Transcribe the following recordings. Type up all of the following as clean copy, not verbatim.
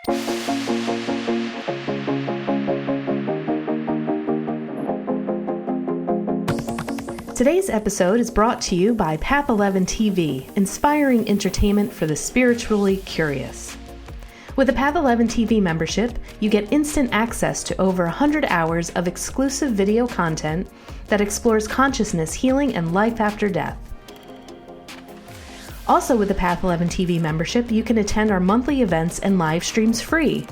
Today's episode is brought to you by Path 11 TV, inspiring entertainment for the spiritually curious. With a Path 11 TV membership, you get instant access to over 100 hours of exclusive video content that explores consciousness, healing, and life after death. Also with the Path 11 TV membership, you can attend our monthly events and live streams free.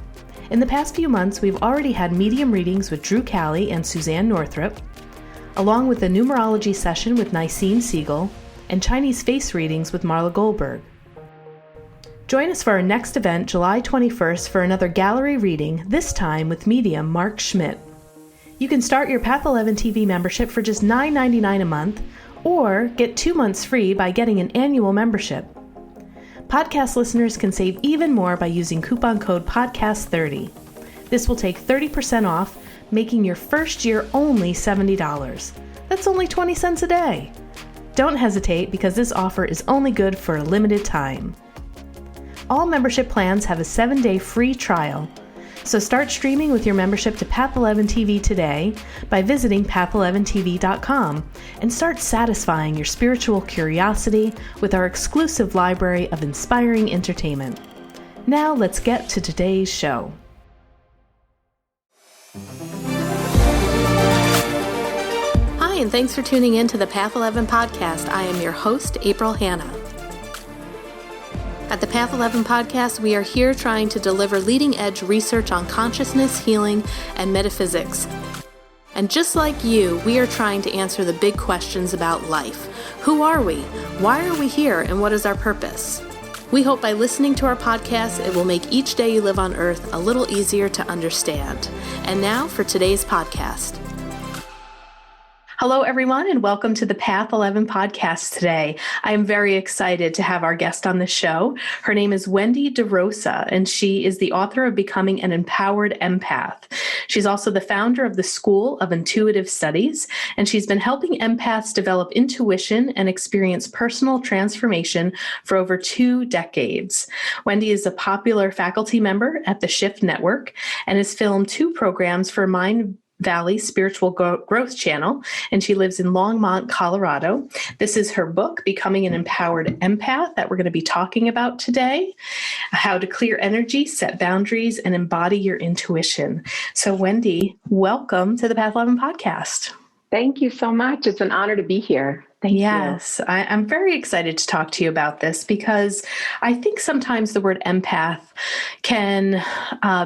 In the past few months, we've already had medium readings with Drew Calley and Suzanne Northrup, along with a numerology session with Nicene Siegel, and Chinese face readings with Marla Goldberg. Join us for our next event, July 21st, for another gallery reading, this time with medium Mark Schmidt. You can start your Path 11 TV membership for just $9.99 a month, or get 2 months free by getting an annual membership. Podcast listeners can save even more by using coupon code PODCAST30. This will take 30% off, making your first year only $70. That's only 20 cents a day. Don't hesitate, because this offer is only good for a limited time. All membership plans have a 7-day free trial, so start streaming with your membership to Path 11 TV today by visiting path11tv.com and start satisfying your spiritual curiosity with our exclusive library of inspiring entertainment. Now let's get to today's show. Hi, and thanks for tuning in to the Path 11 podcast. I am your host, April Hanna. At the Path 11 podcast, we are here trying to deliver leading-edge research on consciousness, healing, and metaphysics. And just like you, we are trying to answer the big questions about life. Who are we? Why are we here? And what is our purpose? We hope by listening to our podcast, it will make each day you live on Earth a little easier to understand. And now for today's podcast. Hello, everyone, and welcome to the Path 11 podcast today. I am very excited to have our guest on the show. Her name is Wendy DeRosa, and she is the author of Becoming an Empowered Empath. She's also the founder of the School of Intuitive Studies, and she's been helping empaths develop intuition and experience personal transformation for over 2 decades. Wendy is a popular faculty member at the Shift Network and has filmed 2 programs for Mind Valley Spiritual Growth Channel, and she lives in Longmont, Colorado. This is her book, Becoming an Empowered Empath, that we're going to be talking about today. How to clear energy, set boundaries, and embody your intuition. So, Wendy, welcome to the Path 11 podcast. Thank you so much. It's an honor to be here. Thank you. I'm very excited to talk to you about this, because I think sometimes the word empath can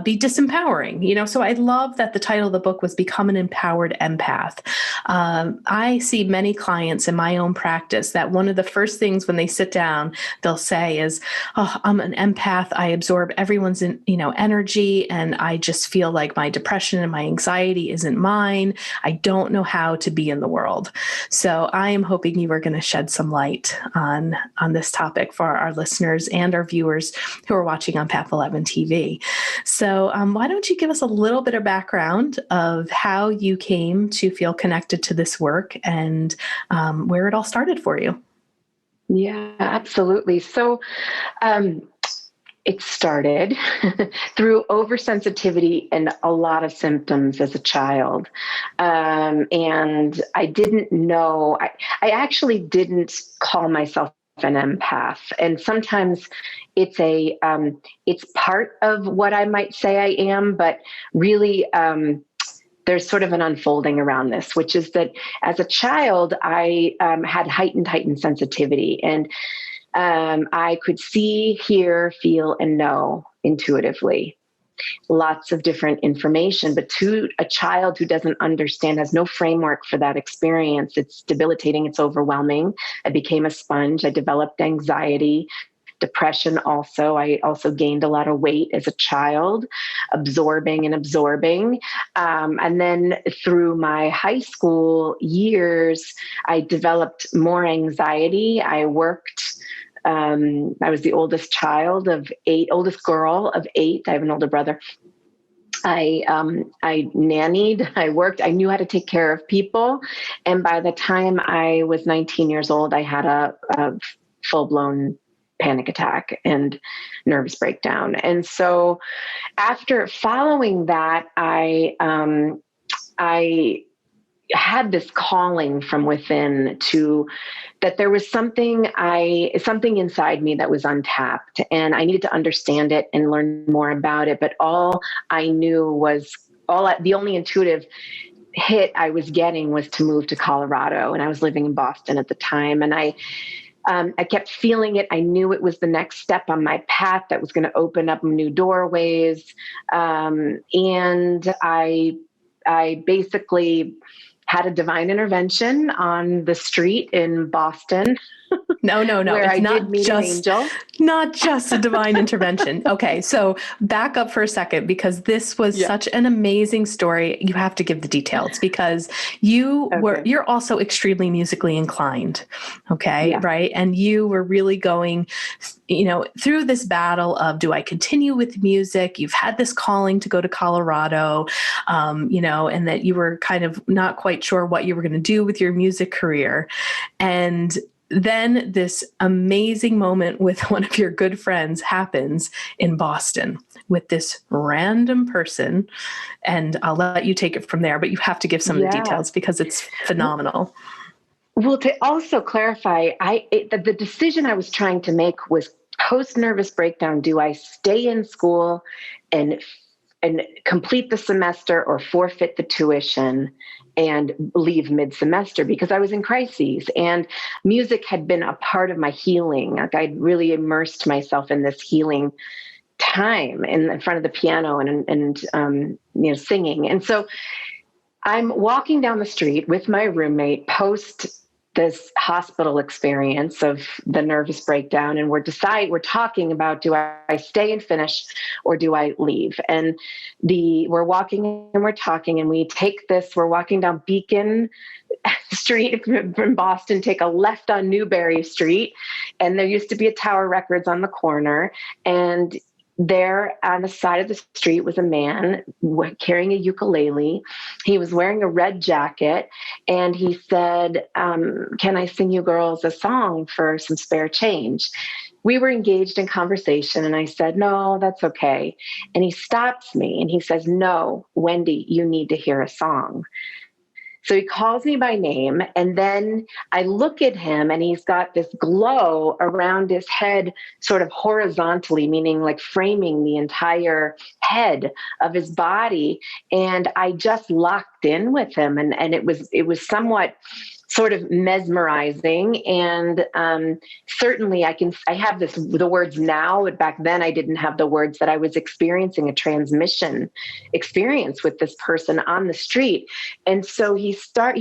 be disempowering, so I love that the title of the book was Become an Empowered Empath. I see many clients in my own practice that one of the first things when they sit down, they'll say is, I'm an empath. I absorb everyone's, energy, and I just feel like my depression and my anxiety isn't mine. I don't know how to be in the world. So I am hoping you are going to shed some light on this topic for our listeners and our viewers who are watching on Path 11 TV. So why don't you give us a little bit of background of how you came to feel connected to this work and where it all started for you? Yeah, absolutely. So it started through oversensitivity and a lot of symptoms as a child. And I didn't know, I actually didn't call myself an empath. And sometimes it's part of what I might say I am, but really, there's sort of an unfolding around this, which is that as a child, I had heightened sensitivity, and I could see, hear, feel, and know intuitively. Lots of different information, but to a child who doesn't understand, has no framework for that experience, it's debilitating, it's overwhelming. I became a sponge. I developed anxiety, depression also. I also gained a lot of weight as a child, absorbing. And then through my high school years, I developed more anxiety. I worked. I was the oldest oldest girl of 8. I have an older brother. I nannied, I worked, I knew how to take care of people. And by the time I was 19 years old, I had a full-blown panic attack and nervous breakdown. And so after following that, I had this calling from within to that there was something inside me that was untapped, and I needed to understand it and learn more about it. But all I knew was the only intuitive hit I was getting was to move to Colorado, and I was living in Boston at the time. And I kept feeling it. I knew it was the next step on my path that was going to open up new doorways. And I basically had a divine intervention on the street in Boston. No. Where It's I not did meet just, an angel. Not just a divine intervention. Okay. So back up for a second, because this was such an amazing story. You have to give the details, because you're also extremely musically inclined. Okay. Yeah. Right. And you were really going, through this battle of, do I continue with music? You've had this calling to go to Colorado, and that you were kind of not quite sure what you were going to do with your music career. And then this amazing moment with one of your good friends happens in Boston with this random person. And I'll let you take it from there, but you have to give some of the details because it's phenomenal. Well, to also clarify, the decision I was trying to make was post-nervous breakdown. Do I stay in school and complete the semester, or forfeit the tuition and leave mid-semester? Because I was in crises, and music had been a part of my healing. Like, I'd really immersed myself in this healing time in front of the piano and singing. And so I'm walking down the street with my roommate post this hospital experience of the nervous breakdown. And we're talking about, do I stay and finish, or do I leave? And we're walking and we're talking, and we're walking down Beacon Street from Boston, take a left on Newberry Street. And there used to be a Tower Records on the corner. And there on the side of the street was a man carrying a ukulele. He was wearing a red jacket, and he said, can I sing you girls a song for some spare change? We were engaged in conversation, and I said, no, that's okay. And he stops me and he says, no, Wendy, you need to hear a song. So he calls me by name, and then I look at him, and he's got this glow around his head, sort of horizontally, meaning like framing the entire head of his body. And I just locked in with him, and it was somewhat sort of mesmerizing. And certainly I have the words now, but back then I didn't have the words, that I was experiencing a transmission experience with this person on the street. And so he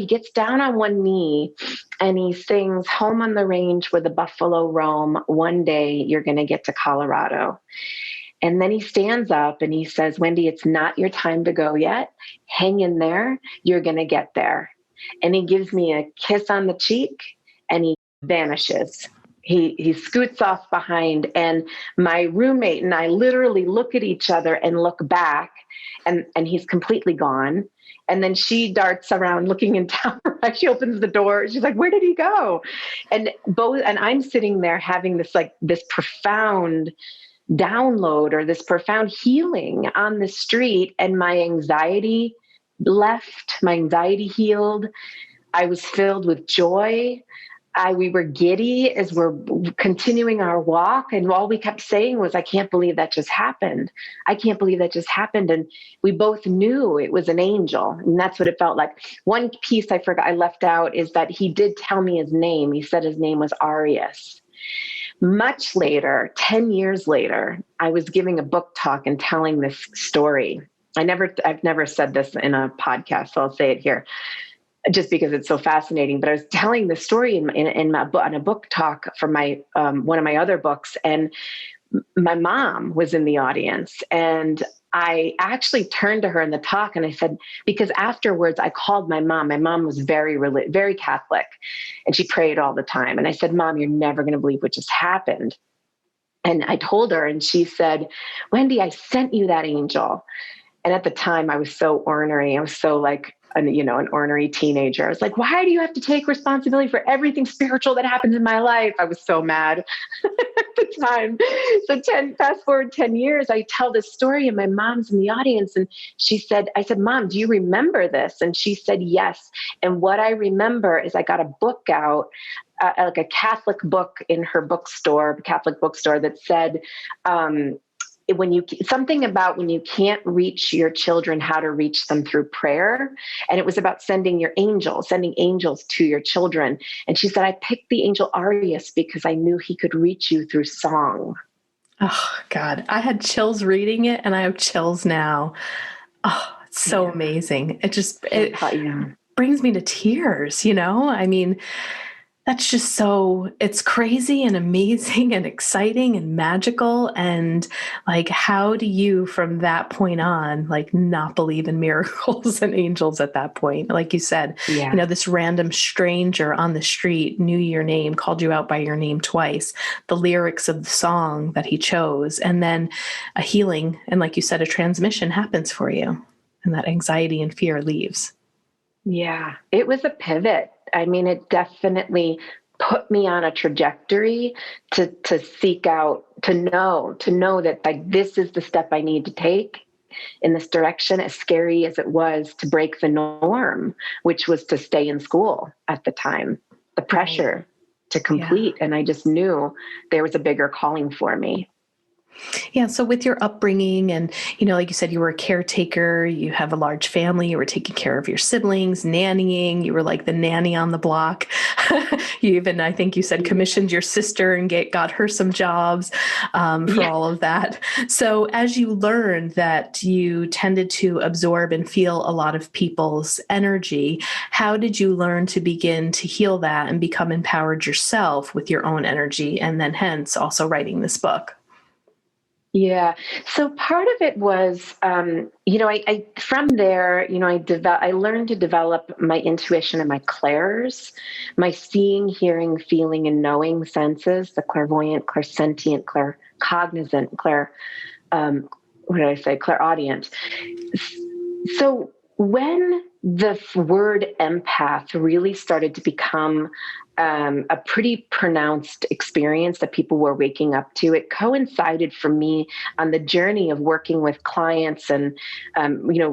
gets down on one knee and he sings, home on the range where the buffalo roam, one day you're going to get to Colorado. And then he stands up and he says, Wendy, it's not your time to go yet. Hang in there. You're going to get there. And he gives me a kiss on the cheek, and he vanishes. He scoots off behind, and my roommate and I literally look at each other and look back, and he's completely gone. And then she darts around looking in town. She opens the door. She's like, where did he go? And I'm sitting there having this profound download, or this profound healing on the street, and my anxiety healed. I was filled with joy. We were giddy as we're continuing our walk. And all we kept saying was, I can't believe that just happened. I can't believe that just happened. And we both knew it was an angel. And that's what it felt like. One piece I left out is that he did tell me his name. He said his name was Arius. Much later, 10 years later, I was giving a book talk and telling this story. I've never said this in a podcast, so I'll say it here just because it's so fascinating. But I was telling the story in a book talk for my one of my other books, and my mom was in the audience, and I actually turned to her in the talk and I said, because afterwards I called my mom. My mom was very Catholic, and she prayed all the time. And I said, Mom, you're never going to believe what just happened. And I told her, and she said, Wendy, I sent you that angel. And at the time I was so ornery. I was so like, an ornery teenager. I was like, why do you have to take responsibility for everything spiritual that happens in my life? I was so mad at the time. So fast forward 10 years, I tell this story and my mom's in the audience and I said, Mom, do you remember this? And she said, yes. And what I remember is I got a book out, like a Catholic book in her Catholic bookstore that said, something about when you can't reach your children, how to reach them through prayer. And it was about sending angels to your children. And she said, I picked the angel Arius because I knew he could reach you through song. Oh God, I had chills reading it and I have chills now. Oh, it's so amazing. It brings me to tears, I mean, that's just it's crazy and amazing and exciting and magical. And like, how do you from that point on, like not believe in miracles and angels at that point? Like you said, this random stranger on the street knew your name, called you out by your name twice, the lyrics of the song that he chose, and then a healing. And like you said, a transmission happens for you and that anxiety and fear leaves. Yeah, it was a pivot. I mean, it definitely put me on a trajectory to seek out, to know that like this is the step I need to take in this direction, as scary as it was to break the norm, which was to stay in school at the time, the pressure to complete. And I just knew there was a bigger calling for me. Yeah. So with your upbringing and, like you said, you were a caretaker, you have a large family, you were taking care of your siblings, nannying, you were like the nanny on the block. You even, I think you said, commissioned your sister and got her some jobs for all of that. So as you learned that you tended to absorb and feel a lot of people's energy, how did you learn to begin to heal that and become empowered yourself with your own energy, and then hence also writing this book? Yeah. So part of it was, I from there, I learned to develop my intuition and my clairs, my seeing, hearing, feeling, and knowing senses, the clairvoyant, clairsentient, claircognizant, clairaudient. So when the word empath really started to become a pretty pronounced experience that people were waking up to, it coincided for me on the journey of working with clients and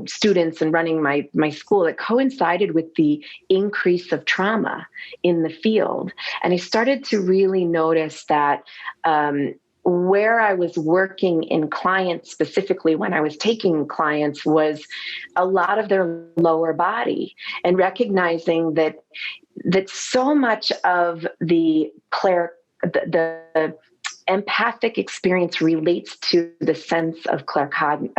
students and running my school. It coincided with the increase of trauma in the field, and I started to really notice that where I was working in clients, specifically when I was taking clients, was a lot of their lower body, and recognizing that so much of the empathic experience relates to the sense of clairvoyant.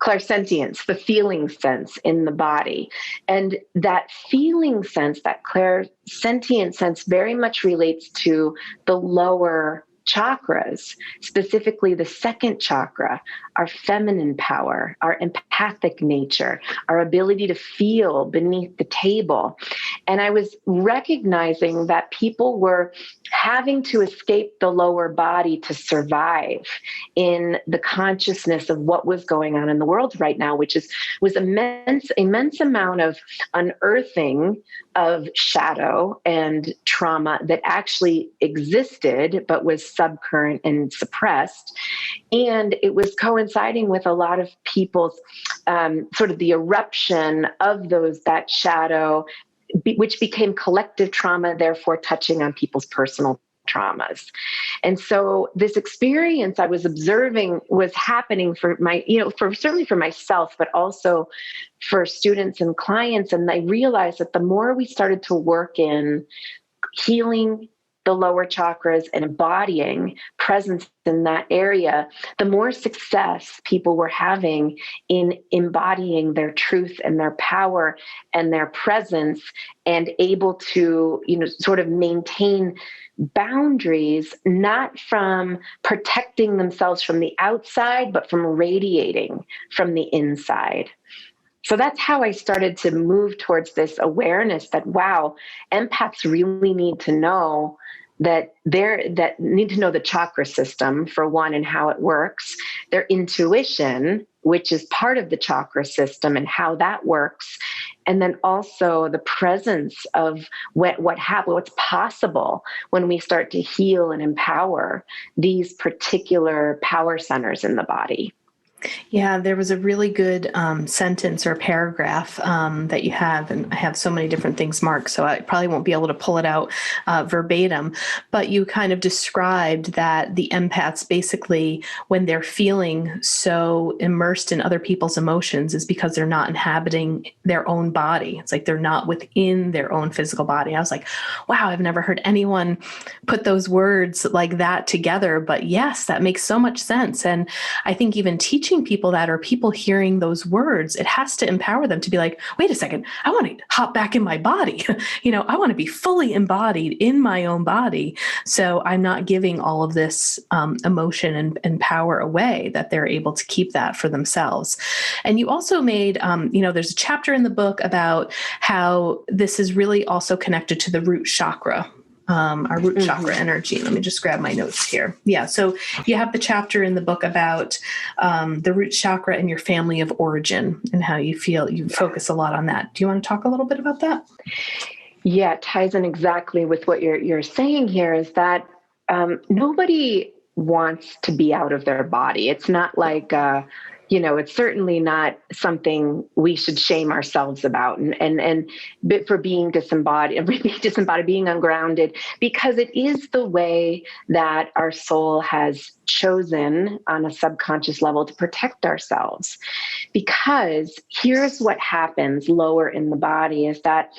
Clairsentience, the feeling sense in the body. And that feeling sense, that clairsentient sense, very much relates to the lower chakras, specifically the second chakra, our feminine power, our empathic nature, our ability to feel beneath the table. And I was recognizing that people were having to escape the lower body to survive in the consciousness of what was going on in the world right now, which was immense amount of unearthing of shadow and trauma that actually existed, but was subcurrent and suppressed. And it was coinciding with a lot of people's sort of the eruption of that shadow, which became collective trauma, therefore touching on people's personal traumas. And so this experience I was observing was happening for certainly for myself, but also for students and clients. And I realized that the more we started to work in healing the lower chakras and embodying presence in that area, the more success people were having in embodying their truth and their power and their presence, and able to, sort of maintain boundaries, not from protecting themselves from the outside, but from radiating from the inside. So that's how I started to move towards this awareness that, wow, empaths really need to know that need to know the chakra system for one and how it works, their intuition, which is part of the chakra system and how that works, and then also the presence of what's possible when we start to heal and empower these particular power centers in the body. Yeah, there was a really good sentence or paragraph that you have, and I have so many different things marked, so I probably won't be able to pull it out verbatim, but you kind of described that the empaths basically, when they're feeling so immersed in other people's emotions, is because they're not inhabiting their own body. It's like they're not within their own physical body. I was like, wow, I've never heard anyone put those words like that together, but yes, that makes so much sense. And I think even teaching people that, or people hearing those words, it has to empower them to be like, wait a second, I want to hop back in my body. I want to be fully embodied in my own body. So I'm not giving all of this emotion and power away, that they're able to keep that for themselves. And you also made, there's a chapter in the book about how this is really also connected to the root chakra. Our root chakra energy. Let me just grab my notes here. Yeah. So you have the chapter in the book about the root chakra and your family of origin and how you feel. You focus a lot on that. Do you want to talk a little bit about that? Yeah, it ties in exactly with what you're saying here, is that nobody wants to be out of their body. It's not like, it's certainly not something we should shame ourselves about and for being disembodied, being ungrounded, because it is the way that our soul has chosen on a subconscious level to protect ourselves. Because here's what happens lower in the body is that,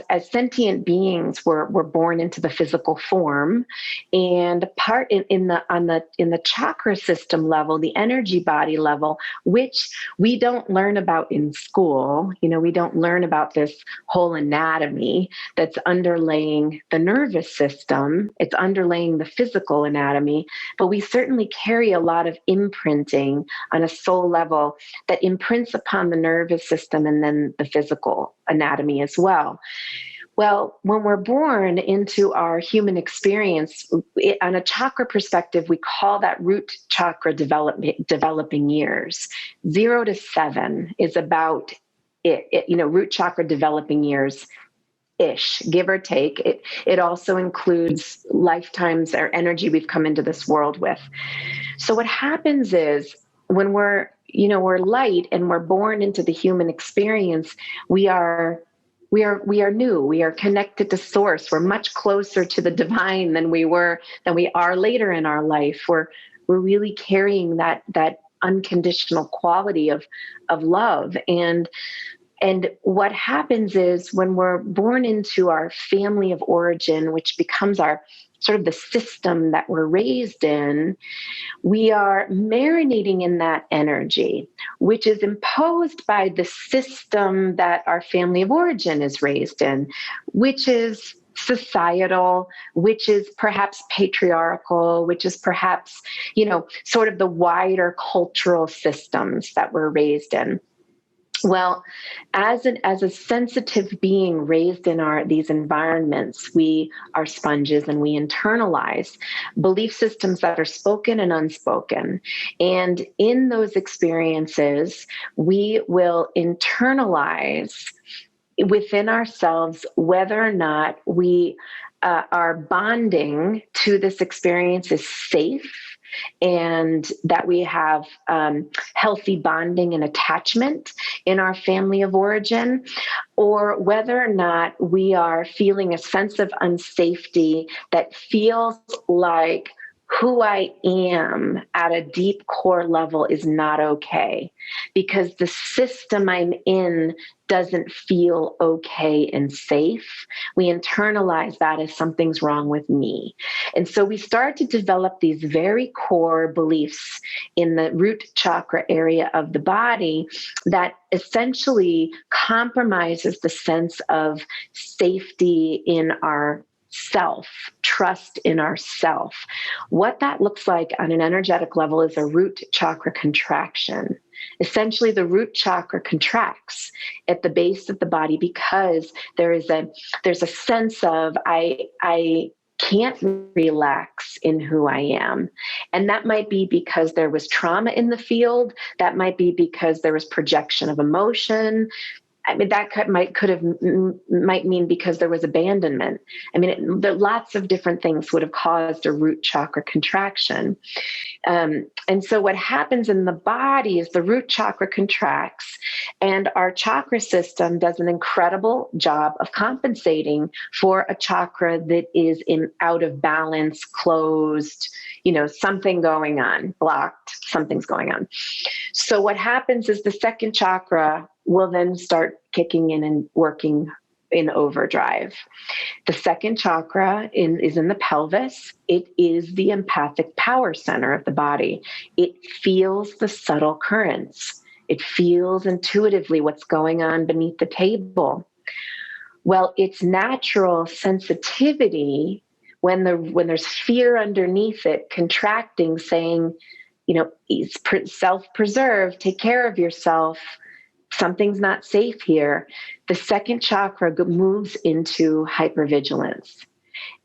as sentient beings, we're born into the physical form, and part in the chakra system level, the energy body level, which we don't learn about in school. We don't learn about this whole anatomy that's underlaying the nervous system. It's underlaying the physical anatomy, but we certainly carry a lot of imprinting on a soul level that imprints upon the nervous system and then the physical anatomy as well. Well, when we're born into our human experience, on a chakra perspective, we call that root chakra developing years. 0 to 7 is about root chakra developing years ish, give or take. It also includes lifetimes or energy we've come into this world with. So what happens is when we're light and we're born into the human experience, we are new. We are connected to source. We're much closer to the divine than we are later in our life. We're really carrying that unconditional quality of love. And what happens is when we're born into our family of origin, which becomes our sort of the system that we're raised in, we are marinating in that energy, which is imposed by the system that our family of origin is raised in, which is societal, which is perhaps patriarchal, which is perhaps, sort of the wider cultural systems that we're raised in. Well, as a sensitive being raised in these environments, we are sponges and we internalize belief systems that are spoken and unspoken. And in those experiences, we will internalize within ourselves whether or not we our bonding to this experience is safe, and that we have healthy bonding and attachment in our family of origin, or whether or not we are feeling a sense of unsafety that feels like who I am at a deep core level is not okay, because the system I'm in doesn't feel okay and safe. We internalize that as something's wrong with me. And so we start to develop these very core beliefs in the root chakra area of the body that essentially compromises the sense of safety in our self, trust in ourself. What that looks like on an energetic level is a root chakra contraction. Essentially, the root chakra contracts at the base of the body because there's a sense of I can't relax in who I am. And that might be because there was trauma in the field. That might be because there was projection of emotion. I mean, that might mean because there was abandonment. I mean, lots of different things would have caused a root chakra contraction. And so what happens in the body is the root chakra contracts, and our chakra system does an incredible job of compensating for a chakra that is out of balance, closed, something going on, blocked, something's going on. So what happens is the second chakra will then start kicking in and working in overdrive. The second chakra is in the pelvis. It is the empathic power center of the body. It feels the subtle currents. It feels intuitively what's going on beneath the table. Well, its natural sensitivity, when there's fear underneath it, contracting, saying, self-preserve, take care of yourself, something's not safe here, the second chakra moves into hypervigilance.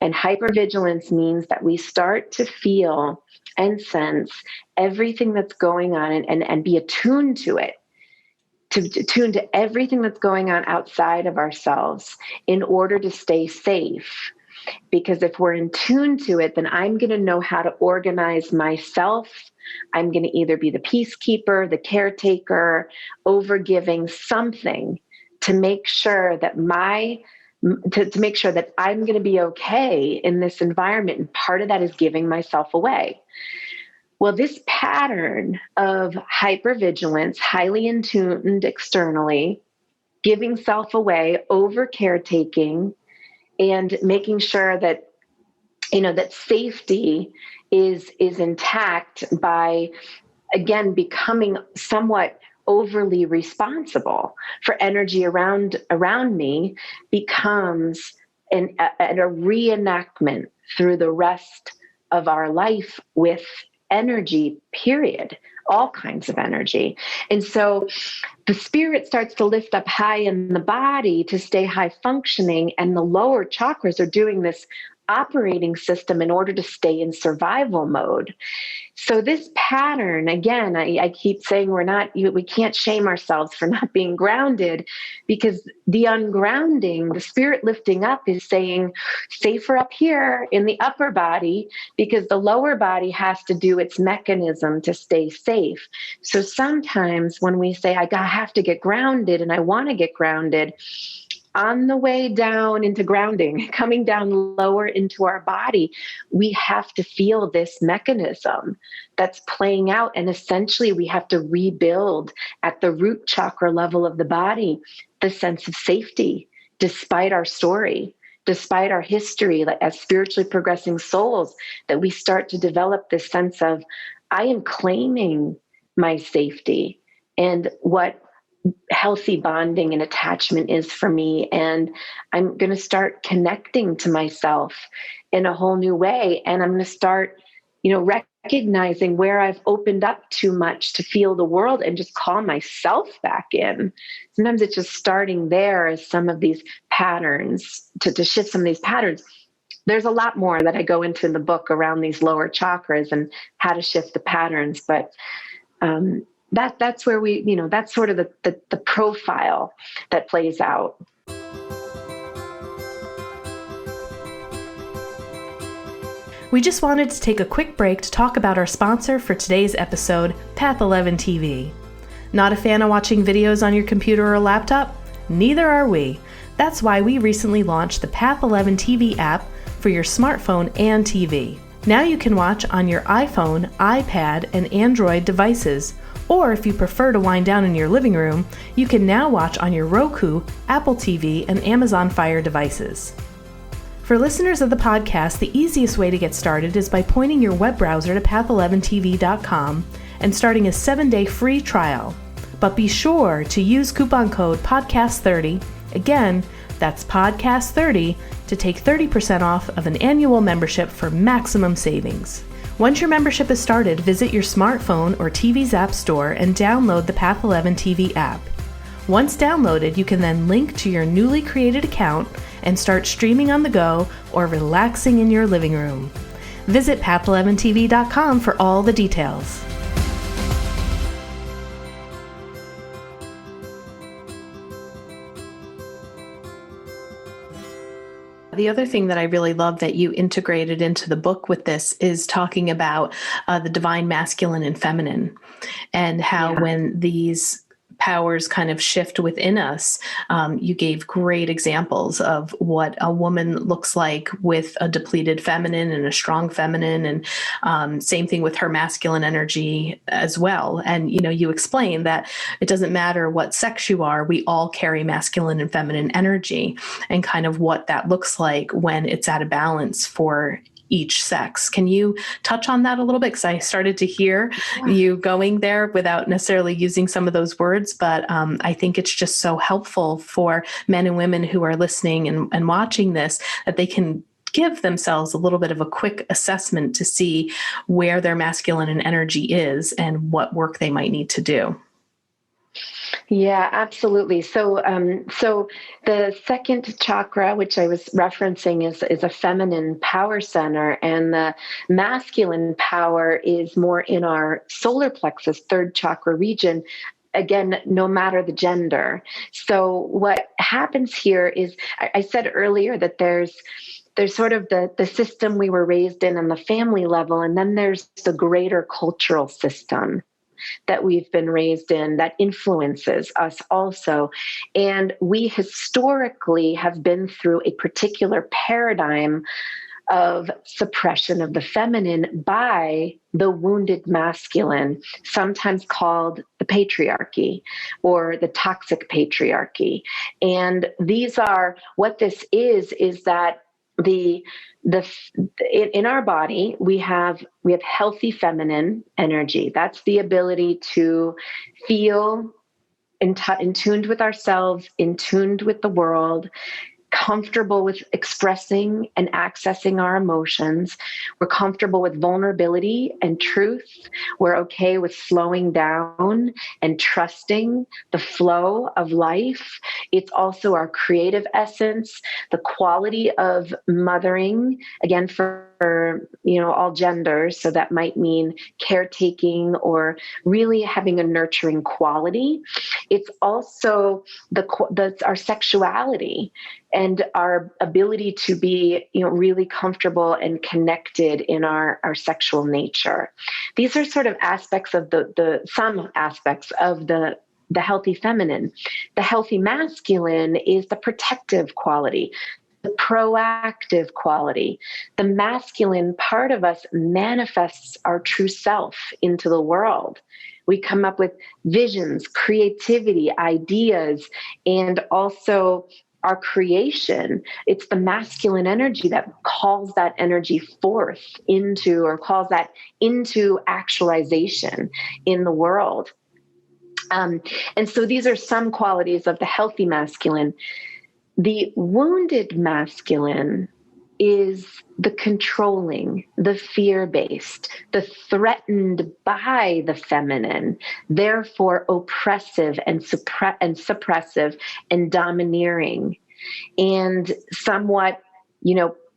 And hypervigilance means that we start to feel and sense everything that's going on and be attuned to it, to attune to everything that's going on outside of ourselves in order to stay safe. Because if we're in tune to it, then I'm going to know how to organize myself. I'm going to either be the peacekeeper, the caretaker, overgiving, something to make sure that to make sure that I'm going to be okay in this environment. And part of that is giving myself away. Well, this pattern of hypervigilance, highly in tuned externally, giving self away, over caretaking, and making sure that, that safety is intact by, again, becoming somewhat overly responsible for energy around me, becomes a reenactment through the rest of our life with energy, period. All kinds of energy. And so the spirit starts to lift up high in the body to stay high functioning, and the lower chakras are doing this operating system in order to stay in survival mode. So this pattern, again, I keep saying we can't shame ourselves for not being grounded, because the ungrounding, the spirit lifting up, is saying safer up here in the upper body, because the lower body has to do its mechanism to stay safe. So sometimes when we say, I have to get grounded and I want to get grounded, on the way down into grounding, coming down lower into our body, we have to feel this mechanism that's playing out. And essentially, we have to rebuild at the root chakra level of the body the sense of safety, despite our story, despite our history, like as spiritually progressing souls, that we start to develop this sense of, I am claiming my safety and what healthy bonding and attachment is for me. And I'm going to start connecting to myself in a whole new way. And I'm going to start, recognizing where I've opened up too much to feel the world and just call myself back in. Sometimes it's just starting there as some of these patterns, to shift some of these patterns. There's a lot more that I go into in the book around these lower chakras and how to shift the patterns. But, that's where that's sort of the profile that plays out. We just wanted to take a quick break to talk about our sponsor for today's episode, Path 11 TV. Not a fan of watching videos on your computer or laptop? Neither are we. That's why we recently launched the Path 11 TV app for your smartphone and TV. Now you can watch on your iPhone, iPad, and Android devices. Or if you prefer to wind down in your living room, you can now watch on your Roku, Apple TV, and Amazon Fire devices. For listeners of the podcast, the easiest way to get started is by pointing your web browser to path11tv.com and starting a 7-day free trial. But be sure to use coupon code PODCAST30, again, that's PODCAST30, to take 30% off of an annual membership for maximum savings. Once your membership is started, visit your smartphone or TV's app store and download the Path 11 TV app. Once downloaded, you can then link to your newly created account and start streaming on the go or relaxing in your living room. Visit path11tv.com for all the details. The other thing that I really love that you integrated into the book with this is talking about the divine masculine and feminine, and how when these powers kind of shift within us, you gave great examples of what a woman looks like with a depleted feminine and a strong feminine, and same thing with her masculine energy as well. And, you explain that it doesn't matter what sex you are, we all carry masculine and feminine energy, and kind of what that looks like when it's out of balance for each sex. Can you touch on that a little bit? Because I started to hear you going there without necessarily using some of those words, but I think it's just so helpful for men and women who are listening and watching this, that they can give themselves a little bit of a quick assessment to see where their masculine energy is and what work they might need to do. Yeah, absolutely. So the second chakra, which I was referencing, is a feminine power center, and the masculine power is more in our solar plexus, third chakra region. Again, no matter the gender. So what happens here is, I said earlier that there's sort of the system we were raised in on the family level, and then there's the greater cultural system that we've been raised in that influences us also. And we historically have been through a particular paradigm of suppression of the feminine by the wounded masculine, sometimes called the patriarchy or the toxic patriarchy. And these are, what this is that in our body, we have healthy feminine energy. That's the ability to feel in tuned with ourselves, in tuned with the world, comfortable with expressing and accessing our emotions. We're comfortable with vulnerability and truth. We're okay with slowing down and trusting the flow of life. It's also our creative essence, the quality of mothering, again, for all genders. So that might mean caretaking or really having a nurturing quality. It's also our sexuality and our ability to be, really comfortable and connected in our sexual nature. These are sort of aspects of some aspects of the healthy feminine. The healthy masculine is the protective quality, the proactive quality. The masculine part of us manifests our true self into the world. We come up with visions, creativity, ideas, and also our creation. It's the masculine energy that calls that energy forth calls that into actualization in the world. And so these are some qualities of the healthy masculine. The wounded masculine is the controlling, the fear-based, the threatened by the feminine, therefore oppressive and suppressive and domineering, and somewhat,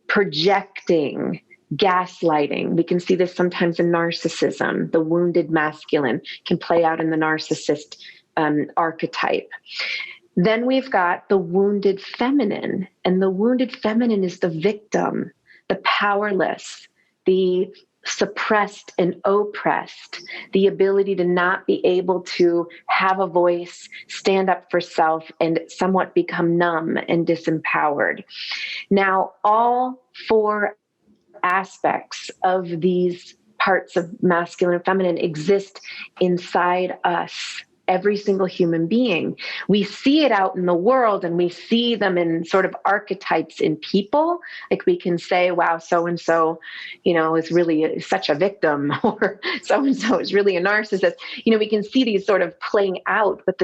projecting, gaslighting. We can see this sometimes in narcissism. The wounded masculine can play out in the narcissist archetype. Then we've got the wounded feminine, and the wounded feminine is the victim, the powerless, the suppressed and oppressed, the ability to not be able to have a voice, stand up for self, and somewhat become numb and disempowered. Now, all four aspects of these parts of masculine and feminine exist inside us. Every single human being. We see it out in the world, and we see them in sort of archetypes in people. Like we can say, wow, so-and-so, is really such a victim, or so-and-so is really a narcissist. We can see these sort of playing out, but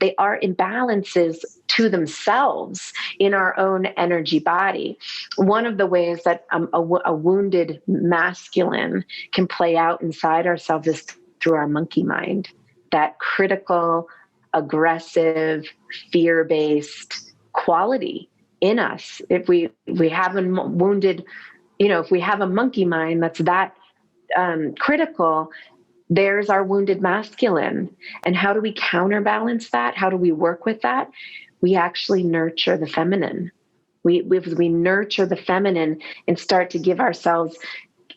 they are imbalances to themselves in our own energy body. One of the ways that a wounded masculine can play out inside ourselves is through our monkey mind. That critical, aggressive, fear-based quality in us. If we have a wounded, if we have a monkey mind that's that critical, there's our wounded masculine. And how do we counterbalance that? How do we work with that? We actually nurture the feminine. We nurture the feminine and start to give ourselves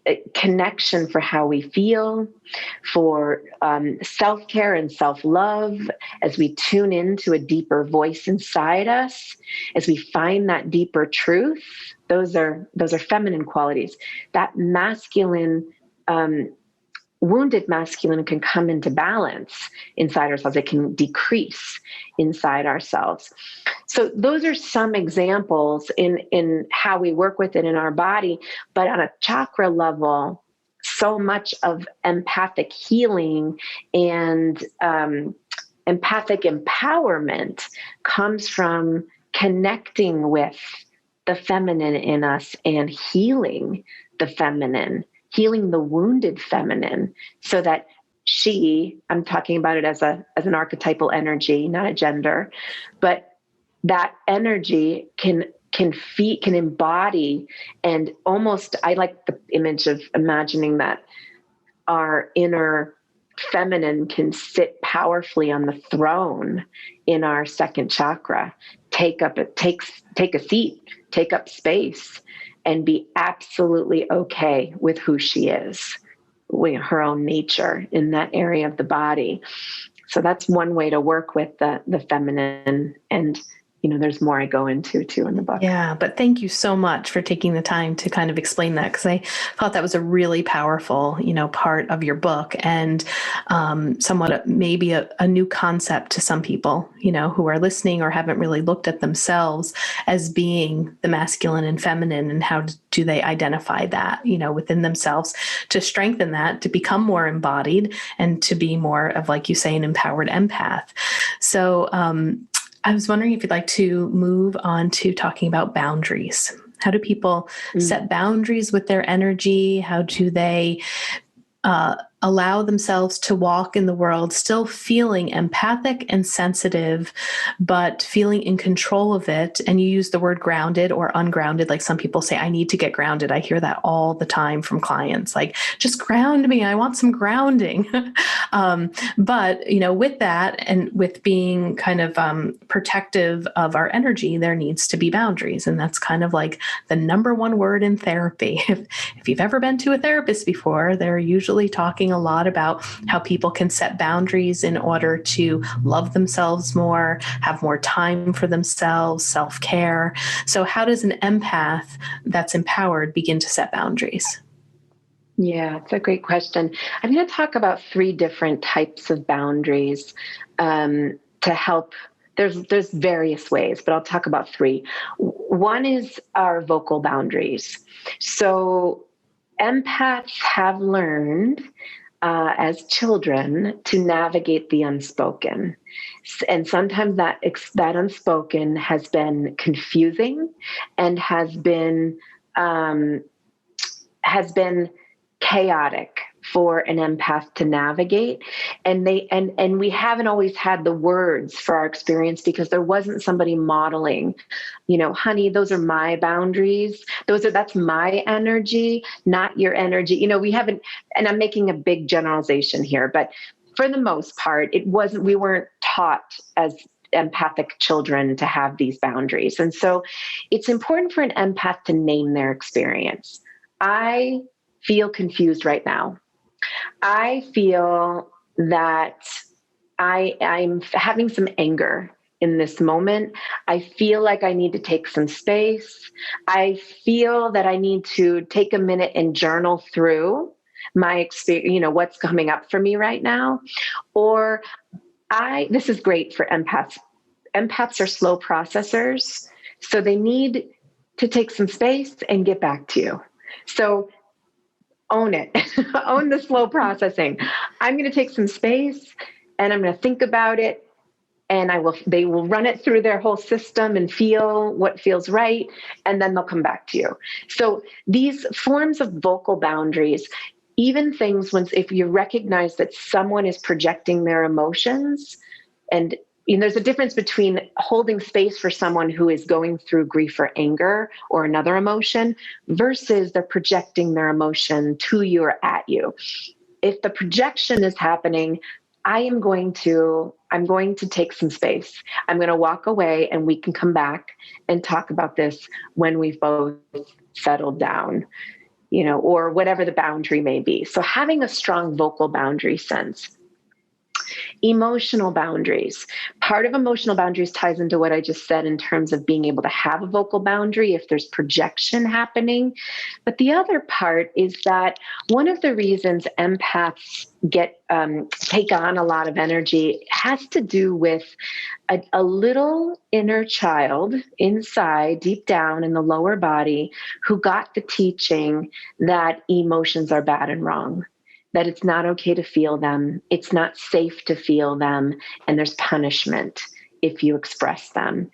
a connection for how we feel, for self-care and self-love, as we tune into a deeper voice inside us, as we find that deeper truth. Those are feminine qualities. That masculine, wounded masculine can come into balance inside ourselves. It can decrease inside ourselves. So those are some examples in how we work with it in our body. But on a chakra level, so much of empathic healing and empathic empowerment comes from connecting with the feminine in us and healing the feminine, healing the wounded feminine, so that I'm talking about it as an archetypal energy, not a gender, but that energy can embody, and almost, I like the image of imagining that our inner feminine can sit powerfully on the throne in our second chakra, take a seat, take up space, and be absolutely okay with who she is, with her own nature in that area of the body. So that's one way to work with the feminine. And there's more I go into too in the book. Yeah, but thank you so much for taking the time to kind of explain that, because I thought that was a really powerful, part of your book, and somewhat maybe a new concept to some people, who are listening or haven't really looked at themselves as being the masculine and feminine, and how do they identify that, within themselves, to strengthen that, to become more embodied, and to be more of, like you say, an empowered empath. So, I was wondering if you'd like to move on to talking about boundaries. How do people set boundaries with their energy? How do they allow themselves to walk in the world still feeling empathic and sensitive, but feeling in control of it? And you use the word grounded or ungrounded. Like some people say, I need to get grounded. I hear that all the time from clients, like, just ground me. I want some grounding. But, with that, and with being kind of protective of our energy, there needs to be boundaries. And that's kind of like the number one word in therapy. If you've ever been to a therapist before, they're usually talking a lot about how people can set boundaries in order to love themselves more, have more time for themselves, self-care. So how does an empath that's empowered begin to set boundaries? Yeah, it's a great question. I'm going to talk about 3 different types of boundaries to help. There's various ways, but I'll talk about 3. One is our vocal boundaries. So empaths have learned as children to navigate the unspoken. And sometimes that unspoken has been confusing and has been chaotic for an empath to navigate. And we haven't always had the words for our experience, because there wasn't somebody modeling, honey, those are my boundaries. That's my energy, not your energy. We haven't, and I'm making a big generalization here, but for the most part, we weren't taught as empathic children to have these boundaries. And so it's important for an empath to name their experience. I feel confused right now. I feel that I'm having some anger in this moment. I feel like I need to take some space. I feel that I need to take a minute and journal through my experience, what's coming up for me right now. Or this is great for empaths. Empaths are slow processors, so they need to take some space and get back to you. So own it. Own the slow processing. I'm going to take some space and I'm going to think about it, and they will run it through their whole system and feel what feels right. And then they'll come back to you. So these forms of vocal boundaries, even things if you recognize that someone is projecting their emotions and there's a difference between holding space for someone who is going through grief or anger or another emotion versus they're projecting their emotion to you or at you. If the projection is happening, I'm going to take some space. I'm going to walk away, and we can come back and talk about this when we've both settled down, or whatever the boundary may be. So having a strong vocal boundary sense. Emotional boundaries. Part of emotional boundaries ties into what I just said in terms of being able to have a vocal boundary if there's projection happening. But the other part is that one of the reasons empaths take on a lot of energy has to do with a little inner child inside, deep down in the lower body, who got the teaching that emotions are bad and wrong, that it's not okay to feel them, it's not safe to feel them, and there's punishment if you express them.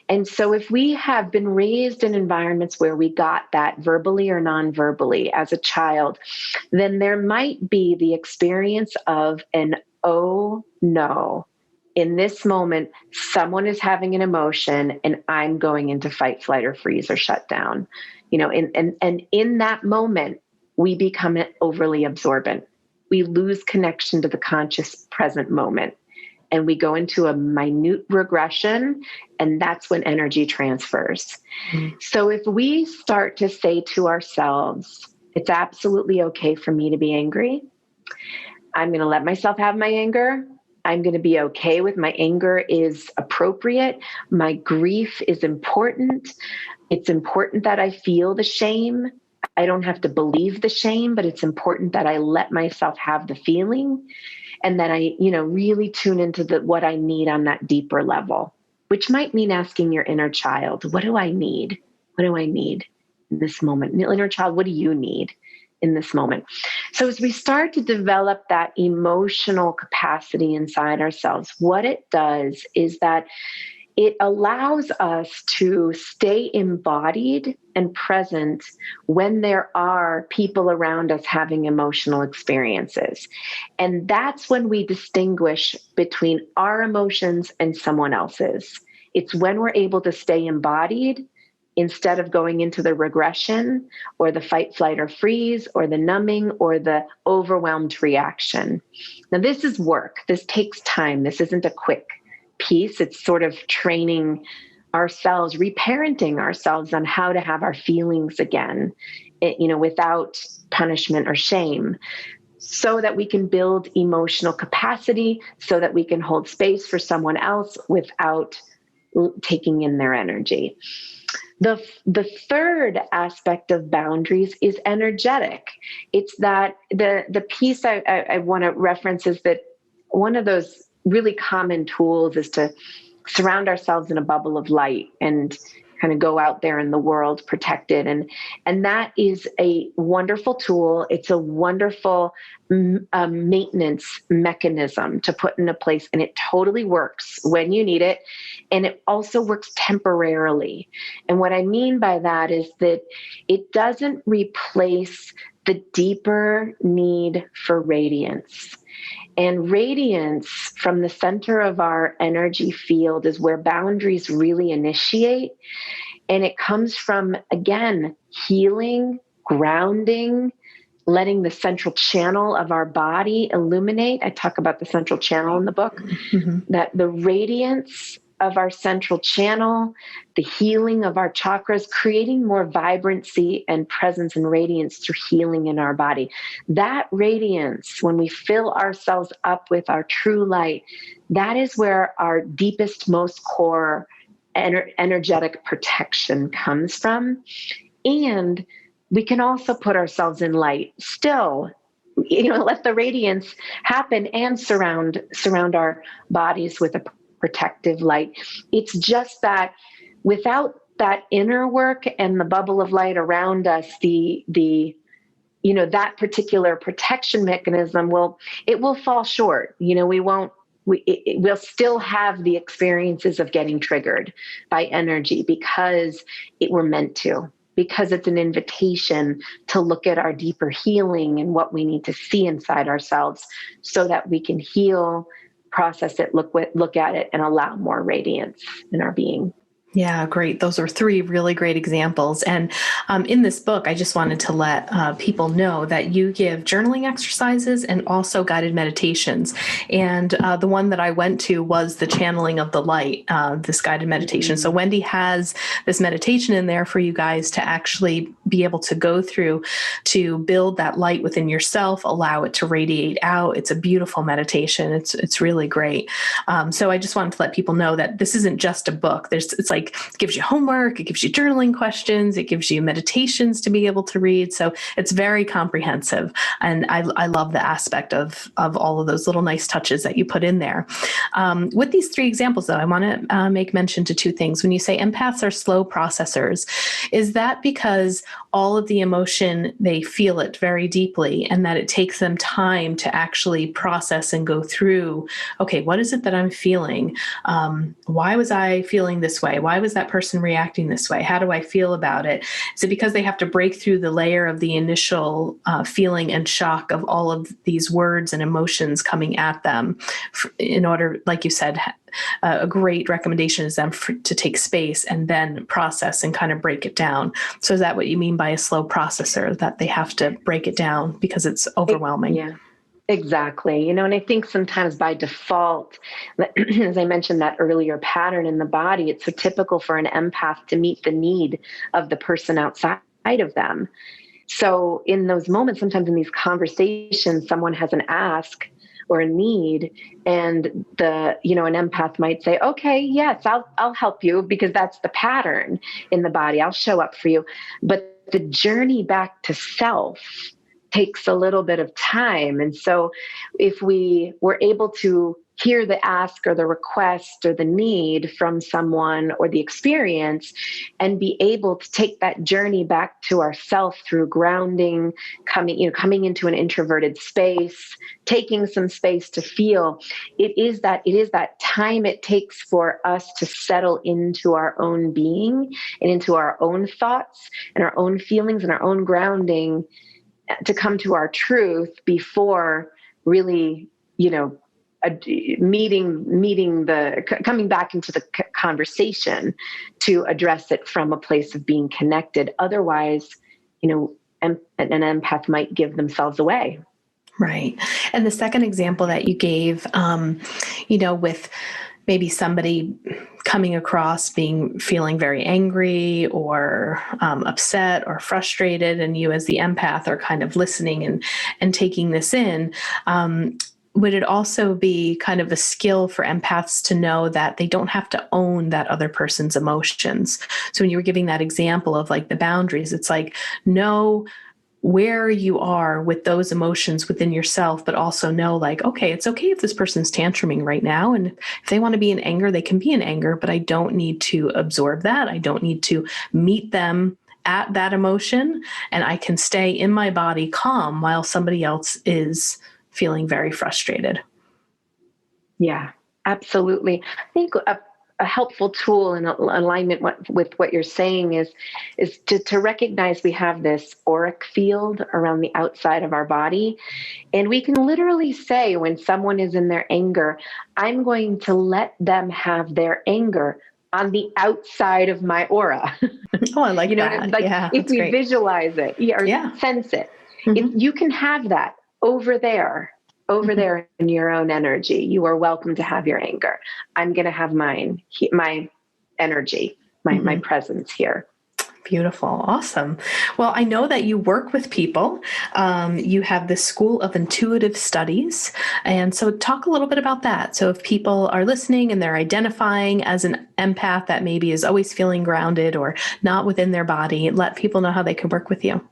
And so if we have been raised in environments where we got that verbally or non-verbally as a child, then there might be the experience of an, oh no, in this moment, someone is having an emotion and I'm going into fight, flight, or freeze or shut down. And in that moment, we become overly absorbent. We lose connection to the conscious present moment, and we go into a minute regression, and that's when energy transfers. Mm-hmm. So if we start to say to ourselves, it's absolutely okay for me to be angry. I'm going to let myself have my anger. I'm going to be okay with my anger is appropriate. My grief is important. It's important that I feel the shame. I don't have to believe the shame, but it's important that I let myself have the feeling, and that I, really tune into what I need on that deeper level, which might mean asking your inner child, what do I need? What do I need in this moment? Inner child, what do you need in this moment? So as we start to develop that emotional capacity inside ourselves, what it does is that it allows us to stay embodied and present when there are people around us having emotional experiences. And that's when we distinguish between our emotions and someone else's. It's when we're able to stay embodied instead of going into the regression or the fight, flight, or freeze, or the numbing, or the overwhelmed reaction. Now, this is work. This takes time. This isn't a quick piece. It's sort of training ourselves, reparenting ourselves on how to have our feelings again, without punishment or shame, so that we can build emotional capacity, so that we can hold space for someone else without taking in their energy. The third aspect of boundaries is energetic. It's that the piece I want to reference is that one of those really common tools is to surround ourselves in a bubble of light and kind of go out there in the world protected. And that is a wonderful tool. It's a wonderful maintenance mechanism to put into place. And it totally works when you need it. And it also works temporarily. And what I mean by that is that it doesn't replace the deeper need for radiance. And radiance from the center of our energy field is where boundaries really initiate. And it comes from, again, healing, grounding, letting the central channel of our body illuminate. I talk about the central channel in the book, that the radiance of our central channel, the healing of our chakras, creating more vibrancy and presence and radiance through healing in our body. That radiance, when we fill ourselves up with our true light, that is where our deepest, most core energetic protection comes from. And we can also put ourselves in light still, let the radiance happen and surround our bodies with a protective light. It's just that without that inner work and the bubble of light around us, that particular protection mechanism will fall short. We'll still have the experiences of getting triggered by energy because we're meant to, because it's an invitation to look at our deeper healing and what we need to see inside ourselves so that we can heal process it, look at it, and allow more radiance in our being. Yeah, great. Those are three really great examples. And in this book, I just wanted to let people know that you give journaling exercises and also guided meditations. And the one that I went to was the channeling of the light, this guided meditation. So Wendy has this meditation in there for you guys to actually be able to go through to build that light within yourself, allow it to radiate out. It's a beautiful meditation. It's really great. So I just wanted to let people know that this isn't just a book. It's like, it gives you homework, it gives you journaling questions, it gives you meditations to be able to read. So it's very comprehensive. And I love the aspect of all of those little nice touches that you put in there. With these three examples, though, I want to make mention to two things. When you say empaths are slow processors, is that because all of the emotion, they feel it very deeply and that it takes them time to actually process and go through, okay, what is it that I'm feeling? Why was I feeling this way? Why was that person reacting this way? How do I feel about it? Is it because they have to break through the layer of the initial feeling and shock of all of these words and emotions coming at them in order, like you said, a great recommendation is them to take space and then process and kind of break it down. So is that what you mean by a slow processor, that they have to break it down because it's overwhelming? Yeah. Exactly. And I think sometimes by default, as I mentioned, that earlier pattern in the body, it's so typical for an empath to meet the need of the person outside of them. So in those moments, sometimes in these conversations, someone has an ask or a need, and an empath might say, okay, yes, I'll help you, because that's the pattern in the body. I'll show up for you. But the journey back to self takes a little bit of time. And so if we were able to hear the ask or the request or the need from someone or the experience and be able to take that journey back to ourself through grounding, coming into an introverted space, taking some space to feel, it is that time it takes for us to settle into our own being and into our own thoughts and our own feelings and our own grounding, to come to our truth before really, coming back into the conversation to address it from a place of being connected. Otherwise, an empath might give themselves away. Right. And the second example that you gave, with maybe somebody coming across feeling very angry or upset or frustrated, and you as the empath are kind of listening and taking this in, would it also be kind of a skill for empaths to know that they don't have to own that other person's emotions? So when you were giving that example of like the boundaries, it's like, know where you are with those emotions within yourself, but also know like, okay, it's okay if this person's tantruming right now. And if they want to be in anger, they can be in anger, but I don't need to absorb that. I don't need to meet them at that emotion. And I can stay in my body calm while somebody else is feeling very frustrated. Yeah, absolutely. I think a helpful tool in alignment with what you're saying is to recognize we have this auric field around the outside of our body. And we can literally say when someone is in their anger, I'm going to let them have their anger on the outside of my aura. Oh, I like that. Like yeah, if we great. visualize it or sense it, you can have that over there in your own energy. You are welcome to have your anger. I'm going to have mine, my energy, my presence here. Beautiful. Awesome. Well, I know that you work with people. You have the School of Intuitive Studies. And so talk a little bit about that. So if people are listening and they're identifying as an empath that maybe is always feeling grounded or not within their body, let people know how they can work with you.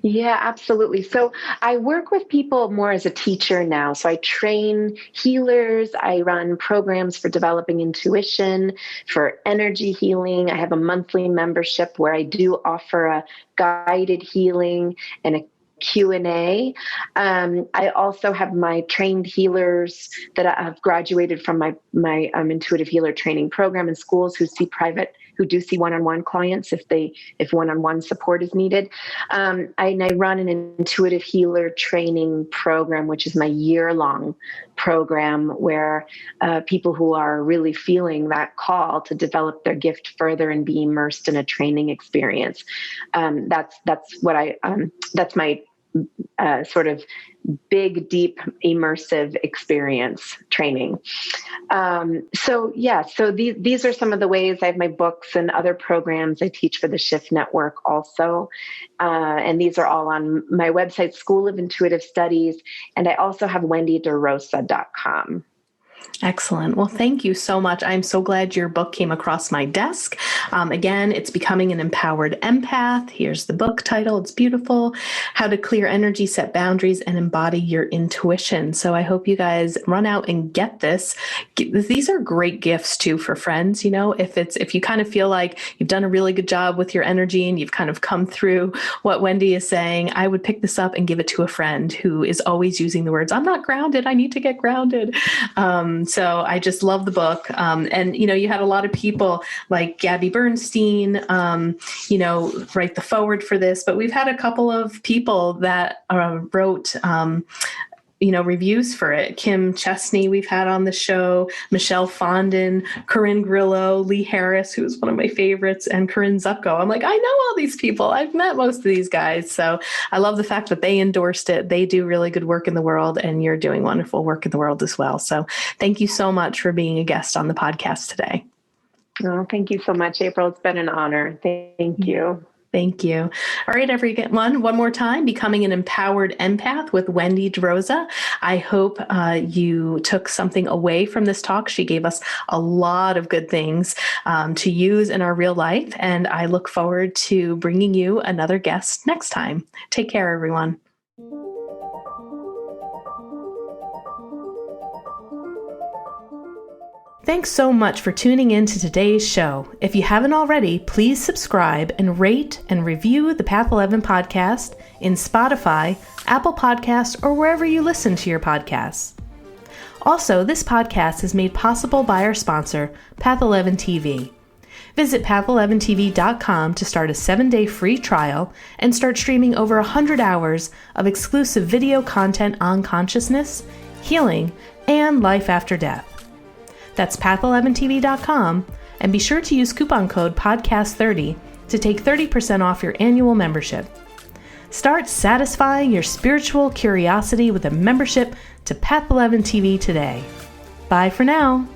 Yeah, absolutely. So I work with people more as a teacher now. So I train healers. I run programs for developing intuition, for energy healing. I have a monthly membership where I do offer a guided healing and a Q&A. I also have my trained healers that have graduated from my intuitive healer training program in schools who see private who do see one-on-one clients if one-on-one support is needed. And I run an intuitive healer training program, which is my year-long program where people who are really feeling that call to develop their gift further and be immersed in a training experience. That's my sort of big, deep, immersive experience training. So these are some of the ways. I have my books and other programs I teach for the Shift Network also. And these are all on my website, School of Intuitive Studies. And I also have wendyderosa.com. Excellent. Well, thank you so much. I'm so glad your book came across my desk. Again, it's Becoming an Empowered Empath. Here's the book title. It's beautiful. How to Clear Energy, Set Boundaries, and Embody Your Intuition. So I hope you guys run out and get this. These are great gifts too for friends. You know, if you kind of feel like you've done a really good job with your energy and you've kind of come through what Wendy is saying, I would pick this up and give it to a friend who is always using the words, I'm not grounded. I need to get grounded. So I just love the book. And, you know, you had a lot of people like Gabby Bernstein, write the forward for this, but we've had a couple of people that wrote, reviews for it. Kim Chesney, we've had on the show, Michelle Fondon, Corinne Grillo, Lee Harris, who's one of my favorites, and Corinne Zupko. I'm like, I know all these people. I've met most of these guys. So I love the fact that they endorsed it. They do really good work in the world, and you're doing wonderful work in the world as well. So thank you so much for being a guest on the podcast today. Oh, thank you so much, April. It's been an honor. Thank you. Thank you. All right, everyone, one more time, Becoming an Empowered Empath with Wendy DeRosa. I hope you took something away from this talk. She gave us a lot of good things to use in our real life, and I look forward to bringing you another guest next time. Take care, everyone. Thanks so much for tuning in to today's show. If you haven't already, please subscribe and rate and review the Path 11 podcast in Spotify, Apple Podcasts, or wherever you listen to your podcasts. Also, this podcast is made possible by our sponsor, Path 11 TV. Visit path11tv.com to start a 7-day free trial and start streaming over 100 hours of exclusive video content on consciousness, healing, and life after death. That's path11tv.com, and be sure to use coupon code podcast30 to take 30% off your annual membership. Start satisfying your spiritual curiosity with a membership to Path 11 TV today. Bye for now.